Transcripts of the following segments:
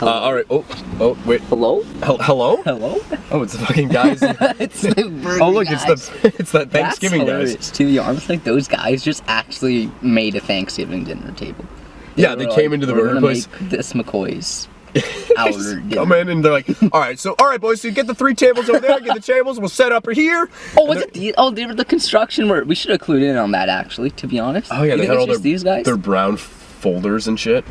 All right. Oh, wait. Hello? Hello? Hello? Oh, it's the fucking guys. It's the burger Oh, look, guys. it's that Thanksgiving That's guys. To be honest, like those guys just actually made a Thanksgiving dinner table. Yeah, they came into the burger place. Make this McCoy's our dinner. Come in and they're like, all right, boys, so you get the 3 tables over there, get the tables, we'll set up here. Oh, was it they were the construction where we should have clued in on that actually, to be honest. Oh yeah, they had all these guys. Their brown folders and shit.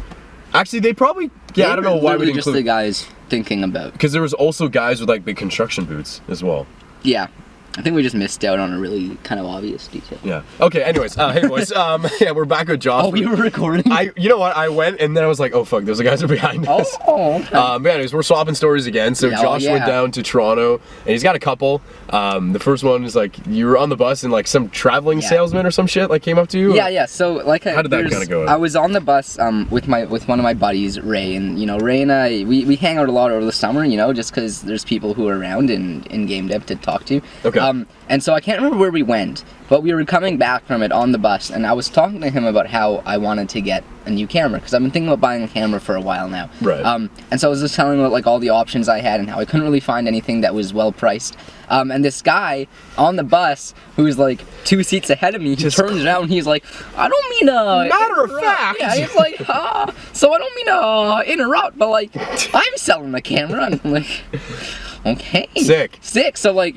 Actually, they probably I don't know why we didn't just the guys thinking about. Because there was also guys with like big construction boots as well. Yeah. I think we just missed out on a really kind of obvious detail. Yeah. Okay. Anyways, hey boys. Yeah, we're back with Josh. Oh, we were recording. You know what? I went and then I was like, oh fuck, those guys are behind us. Oh. Okay. But anyways, we're swapping stories again. So Josh went down to Toronto and he's got a couple. The first one is like you were on the bus and like some traveling salesman or some shit like came up to you. Yeah. So like, how did that kind of go? I was on the bus with one of my buddies, Ray, and Ray and I we hang out a lot over the summer, just because there's people who are around in game dev to talk to. Okay. And so I can't remember where we went, but we were coming back from it on the bus, and I was talking to him about how I wanted to get a new camera, because I've been thinking about buying a camera for a while now. Right. And so I was just telling him about like all the options I had and how I couldn't really find anything that was well priced. And this guy on the bus, who's like 2 seats ahead of me, he turns around and he's like, I don't mean to... Matter of fact! Yeah, he's like, so I don't mean to interrupt, but like, I'm selling the camera. And I'm like... Okay. Sick. So like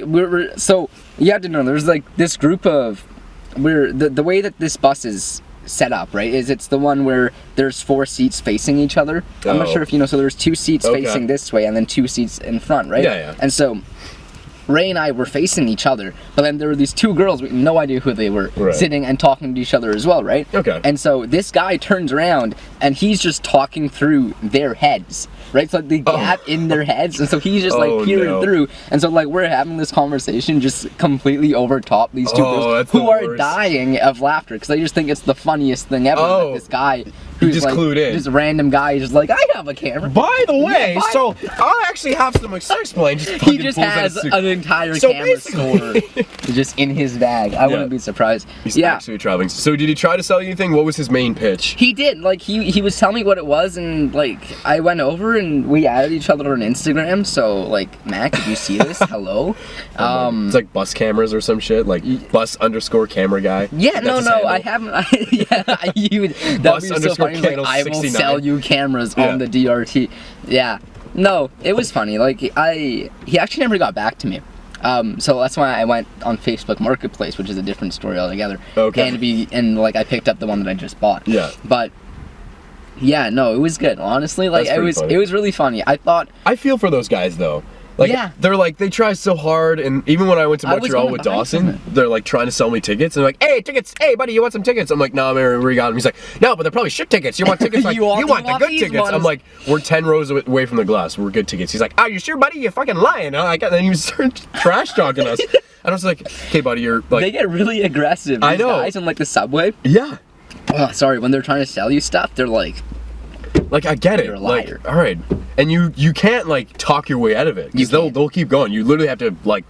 so you have to know there's like this group of the way that this bus is set up, right? Is it's the one where there's 4 seats facing each other. I'm not sure if you know. So there's 2 seats facing this way and then 2 seats in front, right? Yeah. And so Ray and I were facing each other, but then there were these 2 girls, we had no idea who they were, sitting and talking to each other as well, right? Okay. And so this guy turns around and he's just talking through their heads, right? So like the gap in their heads, and so he's just like peering through, and so like we're having this conversation just completely over top these 2 girls who are dying of laughter because they just think it's the funniest thing ever. That this guy who's just like, clued in. just a random guy, just like, I have a camera. By the way, so I actually have some explain. He just has an entire camera store just in his bag. I wouldn't be surprised. He's actually traveling. So did he try to sell you anything? What was his main pitch? He did. Like he was telling me what it was, and like I went over and we added each other on Instagram. So like, Mac, if you see this, hello. It's like bus cameras or some shit, like bus_camera guy. Yeah, no, I haven't. That would be so funny. Like, I will sell you cameras on the DRT. Yeah. No, it was funny. Like he actually never got back to me. So that's why I went on Facebook Marketplace, which is a different story altogether. Okay. And like I picked up the one that I just bought. Yeah. But yeah, no, it was good. Honestly, like it was really funny. I feel for those guys though. Like, they're like, they try so hard, and even when I went to Montreal with Dawson, they're like trying to sell me tickets, and they're like, hey, tickets, hey, buddy, you want some tickets? I'm like, no, man, we got them. He's like, no, but they're probably shit tickets. You want tickets? Like, you want the good tickets. Ones. I'm like, we're 10 rows away from the glass. We're good tickets. He's like, oh, you sure, buddy? You fucking lying. And then he started trash talking us. And I was like, okay, buddy, you're like... They get really aggressive, these guys in like the subway. Yeah. Oh, sorry, when they're trying to sell you stuff, they're like... Like, I get it. You're a liar. Like, all right. And you can't, like, talk your way out of it. Because they'll keep going. You literally have to, like...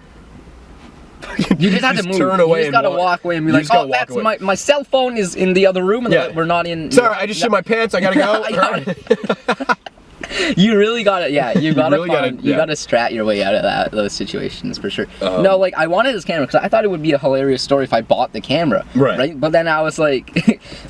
You just have to move. Turn away, you just gotta walk away and be like, oh, that's my cell phone is in the other room and we're not in... Sorry, I just shit my pants. I gotta go. You really gotta, you gotta strat your way out of those situations for sure. No, like I wanted this camera because I thought it would be a hilarious story if I bought the camera, right? But then I was like,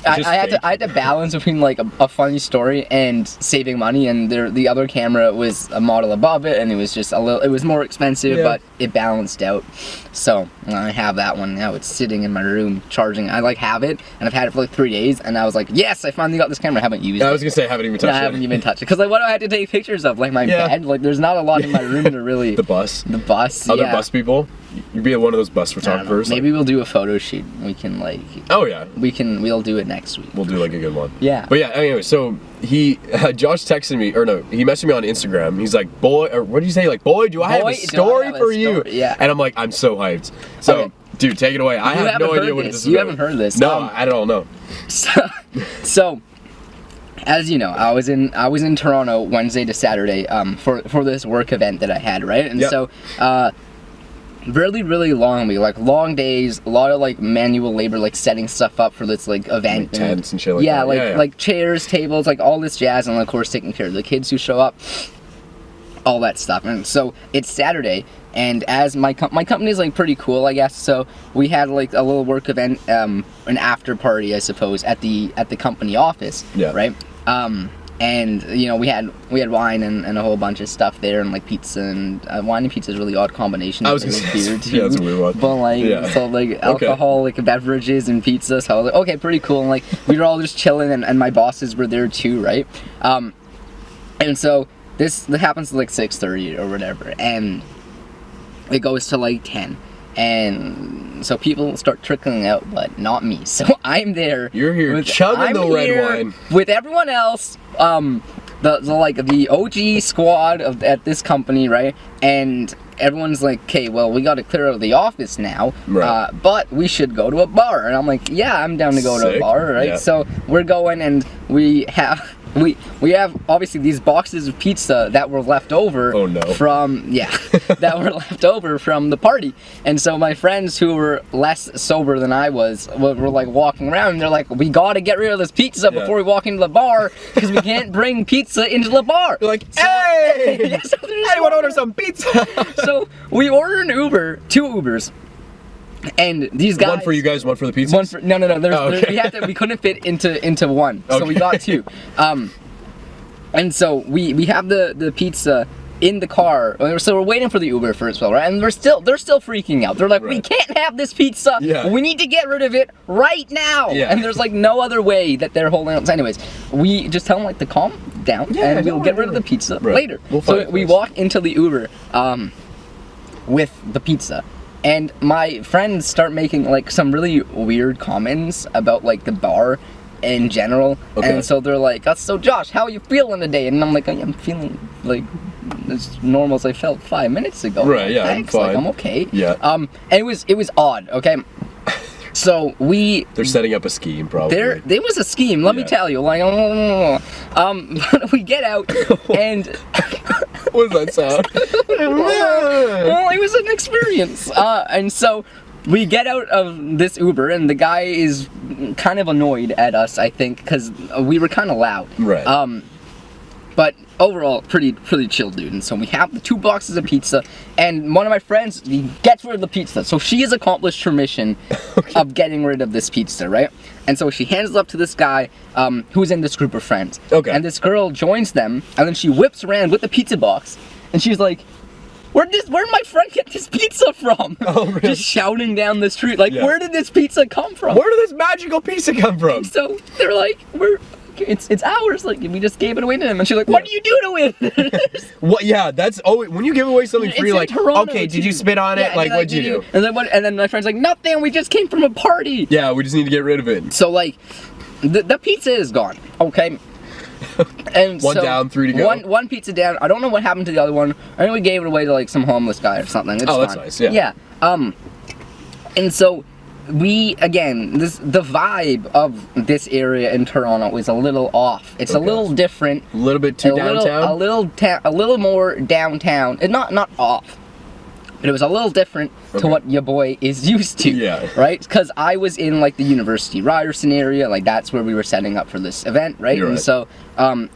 I had to balance between like a funny story and saving money, and the other camera was a model above it, and it was just it was more expensive, but it balanced out. So I have that one now. It's sitting in my room charging. I like have it, and I've had it for like 3 days, and I was like, yes, I finally got this camera. I haven't used it. I was gonna say I haven't even touched it. I haven't even touched it because like what do I have to take pictures of? Like my bed? Like there's not a lot in my room to really... The bus. Other bus people? You'd be one of those bus photographers. Maybe we'll do a photo shoot. We can like... Oh yeah. We'll do it next week. We'll do like a good one. Yeah. But yeah, anyway, so Josh texted me, or no, he messaged me on Instagram. He's like, boy, or what did you say? Like, boy, do I have a story for you? Yeah. And I'm like, I'm so hyped. So, dude, take it away. I have no idea what this is about. You haven't heard this. No, I don't know. So as you know, I was in Toronto Wednesday to Saturday for this work event that I had, right? And so really, really long week, like long days, a lot of like manual labor, like setting stuff up for this like event, like tents and shit like yeah, that. Like chairs, tables, like all this jazz, and of course taking care of the kids who show up, all that stuff. And so it's Saturday, and as my company is like pretty cool, I guess. So we had like a little work event, an after party, I suppose, at the company office. Yeah. Right. And you know we had wine and a whole bunch of stuff there, and like pizza, and wine and pizza is a really odd combination. I was gonna say, beer too, yeah, that's a weird one. But like so like alcoholic beverages and pizza, so I was like, okay, pretty cool. And like we were all just chilling, and my bosses were there too, right? And so this happens to like 6:30 or whatever, and it goes to like 10. And so people start trickling out, but not me. So I'm there. You're here chugging the red wine with everyone else. The OG squad at this company, right? And everyone's like, okay, well, we got to clear out of the office now, right. But we should go to a bar. And I'm like, yeah, I'm down to go to a bar, right? Yeah. So we're going, and we have obviously these boxes of pizza that were left over from that were left over from the party. And so my friends who were less sober than I was were like walking around, and they're like, we gotta get rid of this pizza before we walk into the bar, because we can't bring pizza into the bar. They're like, hey, so I want to order some pizza. So we order an Uber, 2 Ubers. And these guys, one for you guys, one for the pizza. We couldn't fit into one, so we got 2. And so we have the pizza in the car. So we're waiting for the Uber first, well, right? And they're still freaking out. They're like, we can't have this pizza. Yeah. We need to get rid of it right now. Yeah. And there's like no other way that they're holding on. So anyways, we just tell them like to calm down, and we'll get rid of the pizza later. So we walk into the Uber with the pizza. And my friends start making like some really weird comments about like the bar in general. And so they're like, so Josh, how are you feeling today? And I'm like, I'm feeling like as normal as I felt 5 minutes ago. Right, yeah, thanks. I'm fine. Like, I'm okay. Yeah. And it was odd, okay? So they're setting up a scheme, probably. There was a scheme, let me tell you. Like, but we get out and what does that sound? Well, it was an experience. And so we get out of this Uber, and the guy is kind of annoyed at us, I think, because we were kind of loud. Right. But overall, pretty chill dude. And so we have the 2 boxes of pizza, and one of my friends, he gets rid of the pizza. So she has accomplished her mission of getting rid of this pizza, right? And so she hands it up to this guy who's in this group of friends. Okay. And this girl joins them, and then she whips around with the pizza box, and she's like, where'd my friend get this pizza from? Oh, really? Just shouting down the street, like, where did this pizza come from? Where did this magical pizza come from? And so they're like, it's ours, like, we just gave it away to them. And she's like, what do you do to it? What? Yeah, that's when you give away something free, like, Toronto, okay, did you spit on it? Like, what'd you do? And then my friend's like, nothing, we just came from a party. Yeah, we just need to get rid of it. So, like, the pizza is gone, okay? And one down, 3 to go. One pizza down. I don't know what happened to the other one. I think we gave it away to like some homeless guy or something. It's fine. That's nice. Yeah. Yeah. And so the vibe of this area in Toronto is a little off. It's a little different. A little bit too downtown. A little more downtown. And not off. But it was a little different to what your boy is used to. Yeah. Right? Because I was in like the University Ryerson area, like that's where we were setting up for this event, right? You're and right. so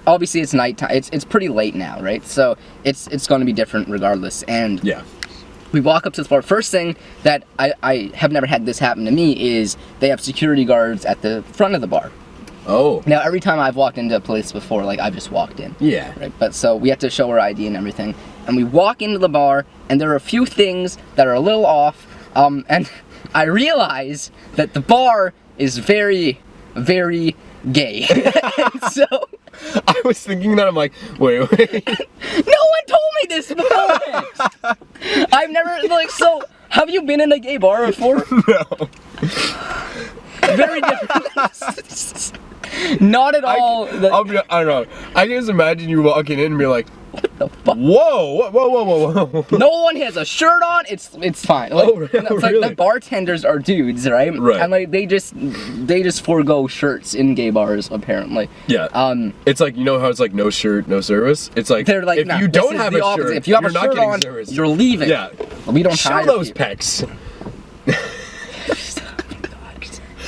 obviously it's nighttime. It's pretty late now, right? So it's going to be different regardless. And we walk up to this bar. First thing that I have never had this happen to me is they have security guards at the front of the bar. Oh. Now every time I've walked into a place before, like I've just walked in. Yeah. Right. But so we have to show our ID and everything. And we walk into the bar, and there are a few things that are a little off, and I realize that the bar is very, very gay. So I was thinking that, I'm like, wait. No one told me this beforehand. I've never, like, so, have you been in a gay bar before? No. Very different. Not at all. I don't know. I can just imagine you walking in and be like, what the fuck? Whoa. No one has a shirt on. It's fine. Like, it's like really? the bartenders are dudes, right? Right. And like they just forego shirts in gay bars apparently. Yeah. It's like, you know how it's like no shirt, no service. It's like, they're like, if you don't have a shirt, if you have you're a not shirt getting on, service. you're leaving. Yeah. We don't show hire those you. pecs.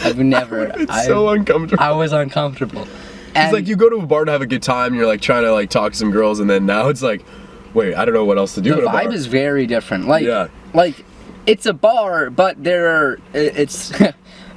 I've never. It's so uncomfortable. I was uncomfortable. It's like you go to a bar to have a good time, and you're like trying to like talk to some girls, and then now it's like, wait, I don't know what else to do. The at a bar. vibe is very different. Like, yeah. Like, it's a bar, but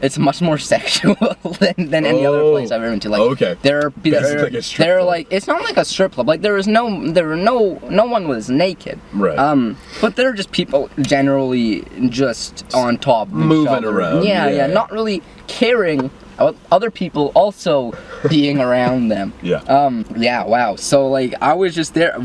it's much more sexual than any other place I've ever been to. Like, okay. They're like a strip club. like, it's not like a strip club. Like, no one was naked. Right. But they're just people generally just on top of moving each other. around. Yeah, not really caring about other people also being around them. Yeah. Yeah, wow. So like I was just there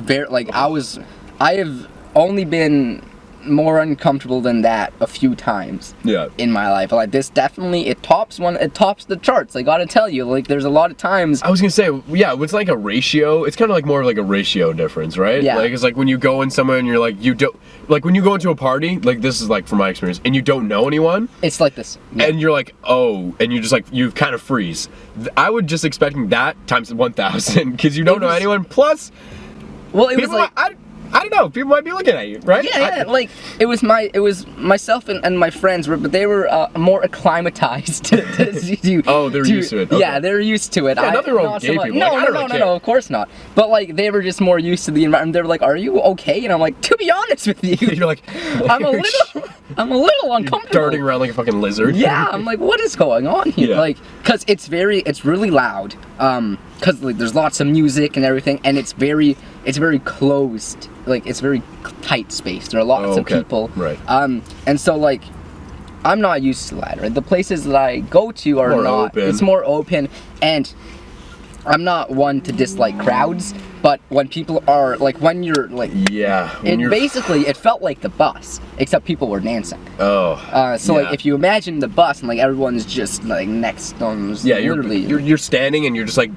I have only been more uncomfortable than that a few times in my life. Like this definitely it tops the charts. I gotta tell you, like there's a lot of times I was gonna say, yeah, it's like a ratio. It's kind of like more of like a ratio difference, right? Yeah. Like it's like when you go in somewhere and you're like you don't like when you go into a party, like this is like from my experience, and you don't know anyone. It's like this. Yeah. And you're like, oh, and you just like you kind of freeze. I would just expecting that times 1,000 because you don't know anyone. Plus, well, it was like. I don't know. People might be looking at you, right? Yeah, like it was myself and my friends, but they were more acclimatized to oh, they're used to it. Okay. Yeah, they're used to it. Yeah, nothing wrong with gay people. No, of course not. But like they were just more used to the environment. They were like, "Are you okay?" And I'm like, "To be honest with you, you're like, I'm a little uncomfortable." Darting around like a fucking lizard. Yeah, I'm like, "What is going on here?" Yeah. Like, cause it's really loud. Cause like there's lots of music and everything, and it's very closed. Like it's very tight space. There are lots of people. Right. And so like, I'm not used to that. Right. The places that I go to are more not. Open. It's more open, and I'm not one to dislike crowds. But when people are like, when you're like, basically it felt like the bus, except people were dancing. Oh. So like, if you imagine the bus and like everyone's just like next on. Yeah, you're standing and you're just like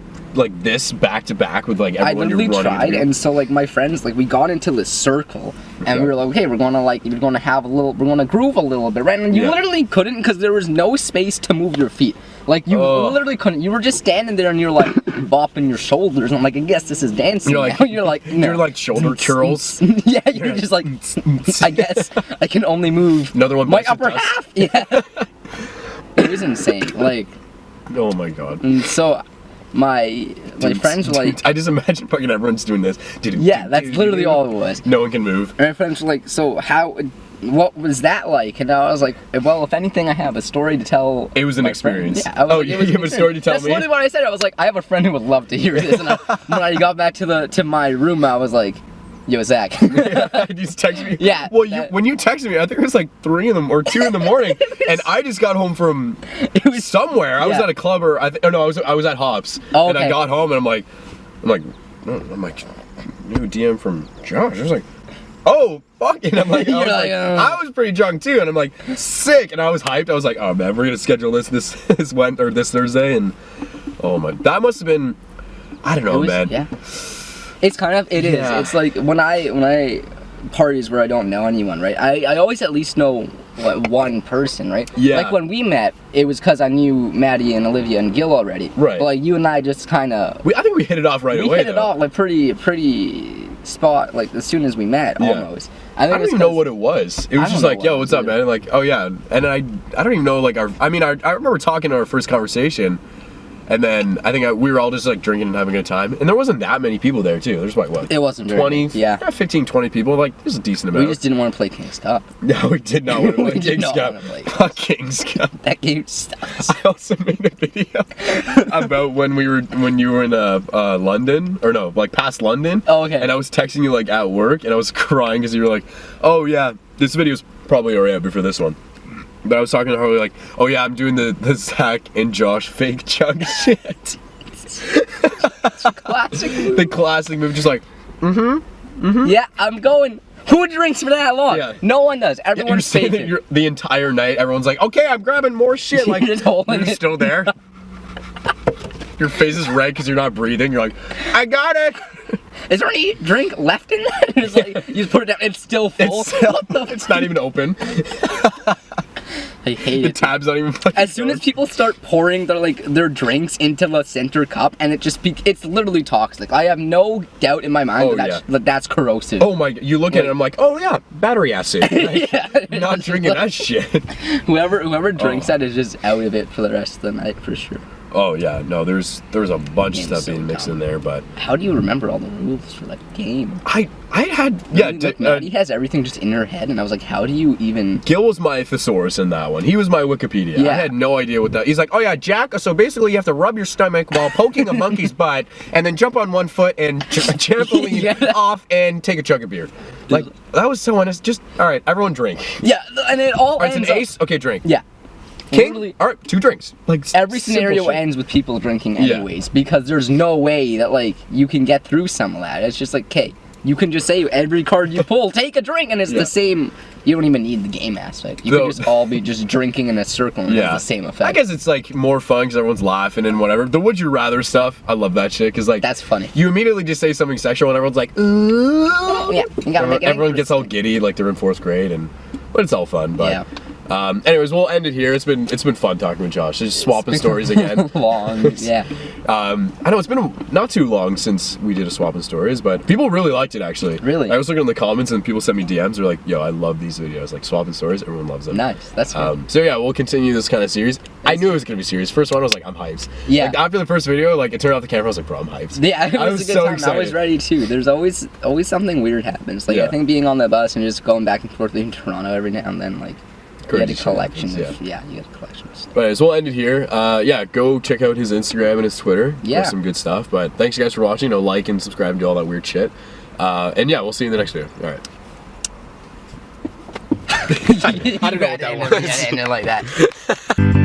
this back to back with like everyone. I literally tried, and so like my friends, like we got into this circle, and we were like, okay, we're gonna groove a little bit, right? And you literally couldn't because there was no space to move your feet. Like you literally couldn't. You were just standing there, and you're like bopping your shoulders. And I'm like, I guess this is dancing. You're like, now. You're like, no. You're like shoulder curls. Yeah, you're just like, I guess I can only move another one. My upper half. Yeah, it was insane. Like, oh my god. And so. My friends were like... I just imagine fucking everyone's doing this. Yeah, that's literally all it was. No one can move. And my friends were like, so what was that like? And I was like, well, if anything, I have a story to tell. It was an experience. Yeah, you have a story to tell me? That's literally what I said. I was like, I have a friend who would love to hear this. And when I got back to my room, I was like, yo, Zach. You just texted me? Yeah. Well, when you texted me, I think it was like 3 in the or 2 in the morning, and I just got home from somewhere. I was at a club or I was at Hops, and I got home and I'm like, new DM from Josh. I was like, oh fuck, and I'm like, I was pretty drunk too, and I'm like sick, and I was hyped. I was like, oh man, we're gonna schedule this Thursday, and oh my, that must have been, I don't know, man. Yeah. It's kind of, it is. It's like when I parties where I don't know anyone, right? I always at least know one person, right? Yeah. Like when we met, it was because I knew Maddie and Olivia and Gil already. Right. But like you and I just kind of. I think we hit it off right away. We hit it off like pretty spot, like as soon as we met, almost. I don't even know what it was. It was just like, yo, what's up, man? Like, oh yeah. And I don't even know, like, I remember talking to our first conversation. And then I think we were all just like drinking and having a good time. And there wasn't that many people there too. There's like what? It wasn't 20, 15, 20 people. Like there's a decent amount. We just didn't want to play King's Cup. No, we did not want to play King's Cup. Fuck King's Cup. That game sucks. I also made a video about when you were in London, or no, like past London. Oh, okay. And I was texting you like at work, and I was crying because you were like, oh yeah, this video's probably already out before this one. But I was talking to her like, oh yeah, I'm doing the Zach and Josh fake chug shit. Classic move. The classic move, just like, Yeah, I'm going. Who drinks for that long? Yeah. No one does. Everyone's faking. The entire night, everyone's like, okay, I'm grabbing more shit. Like, just holding you're it. still there. Your face is red because you're not breathing. You're like, I got it. Is there any drink left in that? It's like, you just put it down, it's still full. It's not even open. I hate the tab's not even fucking As soon as people start pouring their drinks into the center cup, and it's literally toxic. I have no doubt in my mind that's corrosive. Oh my, you look at it, I'm like, oh yeah, battery acid. I'm not drinking that shit. Whoever drinks that is just out of it for the rest of the night, for sure. Oh yeah, no, there's a bunch of stuff being mixed in there, but how do you remember all the rules for that game? I had Maddie has everything just in her head, and I was like, how do you even? Gil was my thesaurus in that one. He was my Wikipedia. Yeah. I had no idea what that. He's like, oh yeah, Jack. So basically, you have to rub your stomach while poking a monkey's butt, and then jump on one foot and trampoline off and take a chug of beer. Like that was so honest. Just all right, everyone drink. Yeah, and it all. It's an ace. Okay, drink. Yeah. King? All right, 2 drinks. Like every scenario ends with people drinking anyways, because there's no way that like you can get through some of that. It's just like, okay, you can just say every card you pull, take a drink, and it's the same. You don't even need the game aspect. You can just all be just drinking in a circle and have the same effect. I guess it's like more fun because everyone's laughing and whatever. The would you rather stuff, I love that shit because like that's funny. You immediately just say something sexual and everyone's like, ooh. Yeah, you gotta make it everyone gets all giddy like they're in 4th grade, but it's all fun. But anyways, we'll end it here. It's been fun talking with Josh. Just swapping stories again. Long, yeah. I know it's been not too long since we did a swapping stories, but people really liked it actually. Really? I was looking in the comments and people sent me DMs. They're like, "Yo, I love these videos." Like swapping stories, everyone loves them. Nice. That's good. So yeah, we'll continue this kind of series. I knew it was gonna be serious. First one, I was like, I'm hyped. Yeah. Like, after the first video, like it turned off the camera, I was like, bro, I'm hyped. Yeah, it was a good so time. excited. I was ready too. There's always something weird happens. Like I think being on the bus and just going back and forth leaving Toronto every now and then, like. You had a collection of, you had a collection of stuff. But anyways, we'll end it here. Go check out his Instagram and his Twitter. Yeah. There's some good stuff. But thanks you guys for watching. Like and subscribe and do all that weird shit. And yeah, we'll see you in the next video. All right. I don't know what that was. End it like that.